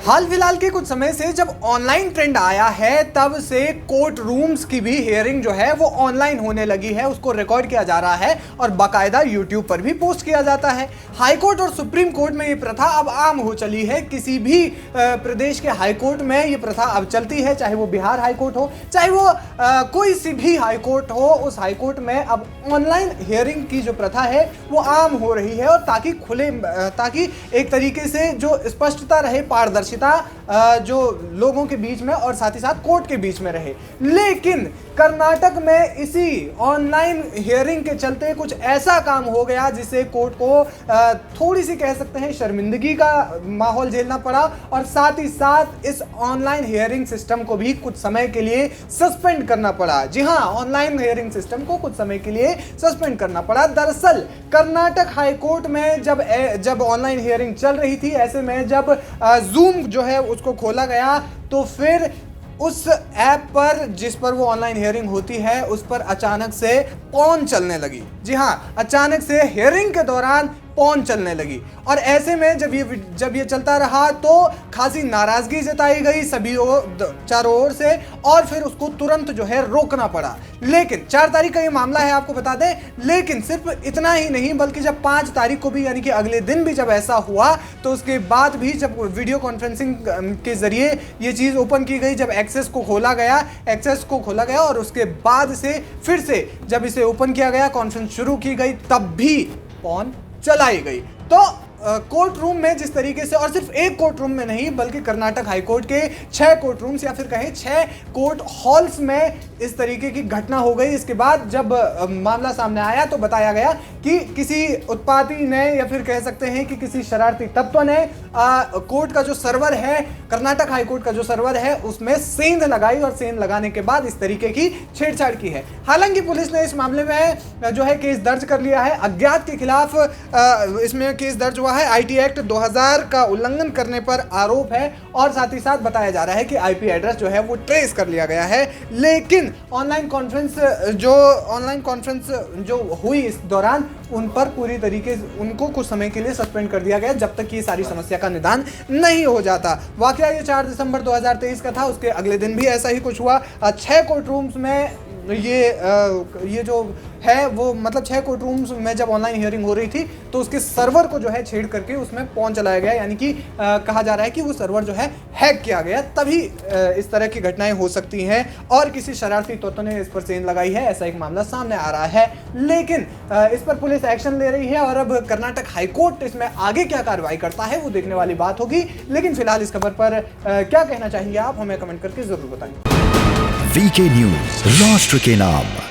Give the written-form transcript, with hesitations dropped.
हाल फिलहाल के कुछ समय से जब ऑनलाइन ट्रेंड आया है तब से कोर्ट रूम्स की भी हियरिंग जो है वो ऑनलाइन होने लगी है, उसको रिकॉर्ड किया जा रहा है और बाकायदा यूट्यूब पर भी पोस्ट किया जाता है। हाई कोर्ट और सुप्रीम कोर्ट में ये प्रथा अब आम हो चली है। किसी भी प्रदेश के हाई कोर्ट में ये प्रथा अब चलती है, चाहे वो बिहार हाई कोर्ट हो, चाहे वो कोई सी भी हाई कोर्ट हो, उस हाई कोर्ट में अब ऑनलाइन हियरिंग की जो प्रथा है वो आम हो रही है। और ताकि एक तरीके से जो स्पष्टता रहे, पारदर्शिता जो लोगों के बीच में और साथ ही साथ कोर्ट के बीच में रहे। लेकिन कर्नाटक में इसी ऑनलाइन हियरिंग के चलते कुछ ऐसा काम हो गया जिससे कोर्ट को थोड़ी सी कह सकते हैं शर्मिंदगी का माहौल झेलना पड़ा और साथ ही साथ इस ऑनलाइन हियरिंग सिस्टम को भी कुछ समय के लिए सस्पेंड करना पड़ा। जी हां, ऑनलाइन हियरिंग सिस्टम को कुछ समय के लिए सस्पेंड करना पड़ा। दरअसल कर्नाटक हाई कोर्ट में जब ऑनलाइन हियरिंग चल रही थी, ऐसे में जब जूम जो है उसको खोला गया तो फिर उस ऐप पर जिस पर वो ऑनलाइन हियरिंग होती है उस पर अचानक से पॉर्न चलने लगी। जी हां, अचानक से हियरिंग के दौरान पॉर्न चलने लगी और ऐसे में जब ये चलता रहा तो खासी नाराजगी जताई गई सभी चारों ओर से और फिर उसको तुरंत जो है रोकना पड़ा। लेकिन 4 तारीख का ये मामला है, आपको बता दें। लेकिन सिर्फ इतना ही नहीं बल्कि जब 5 तारीख को भी यानी कि अगले दिन भी जब ऐसा हुआ तो उसके बाद भी जब वीडियो कॉन्फ्रेंसिंग के जरिए ये चीज़ ओपन की गई, जब एक्सेस को खोला गया और उसके बाद से फिर से जब इसे ओपन किया गया, कॉन्फ्रेंस शुरू की गई, तब भी पॉर्न चलाई गई। तो कोर्ट रूम में जिस तरीके से, और सिर्फ एक कोर्ट रूम में नहीं बल्कि कर्नाटक हाई कोर्ट के 6 कोर्ट रूम्स या फिर कहें 6 कोर्ट हॉल्स में इस तरीके की घटना हो गई। इसके बाद जब मामला सामने आया तो बताया गया कि किसी उत्पाती ने या फिर कह सकते हैं कि किसी शरारती तत्व ने कोर्ट का जो सर्वर है, कर्नाटक हाई कोर्ट का जो सर्वर है, उसमें सेंध लगाई और सेंध लगाने के बाद इस तरीके की छेड़छाड़ की है। हालांकि पुलिस ने इस मामले में जो है केस दर्ज कर लिया है। अज्ञात के खिलाफ इसमें केस दर्ज हुआ है। आईटी एक्ट 2000 का उल्लंघन करने पर आरोप है और साथ ही साथ बताया जा रहा है कि आईपी एड्रेस जो है वो ट्रेस कर लिया गया है। लेकिन ऑनलाइन कॉन्फ्रेंस जो हुई इस दौरान उन पर पूरी तरीके से उनको कुछ समय के लिए सस्पेंड कर दिया गया जब तक ये सारी समस्या का निदान नहीं हो जाता। वाकया ये 4 दिसंबर 2023 का था। उसके अगले दिन भी ऐसा ही कुछ हुआ। 6 कोर्ट रूम्स में ये जो है वो मतलब 6 कोर्ट रूम्स में जब ऑनलाइन हियरिंग हो रही थी तो उसके सर्वर को जो है छेड़ करके उसमें पॉर्न चलाया गया, यानी कि कहा जा रहा है कि वो सर्वर जो है हैक किया गया, तभी इस तरह की घटनाएं हो सकती हैं और किसी शरारती तत्व ने इस पर सेंध लगाई है, ऐसा एक मामला सामने आ रहा है। लेकिन इस पर पुलिस एक्शन ले रही है और अब कर्नाटक हाईकोर्ट इसमें आगे क्या कार्रवाई करता है वो देखने वाली बात होगी। लेकिन फिलहाल इस खबर पर क्या कहना चाहेंगे आप, हमें कमेंट करके जरूर बताएं। वीके न्यूज, राष्ट्र के नाम।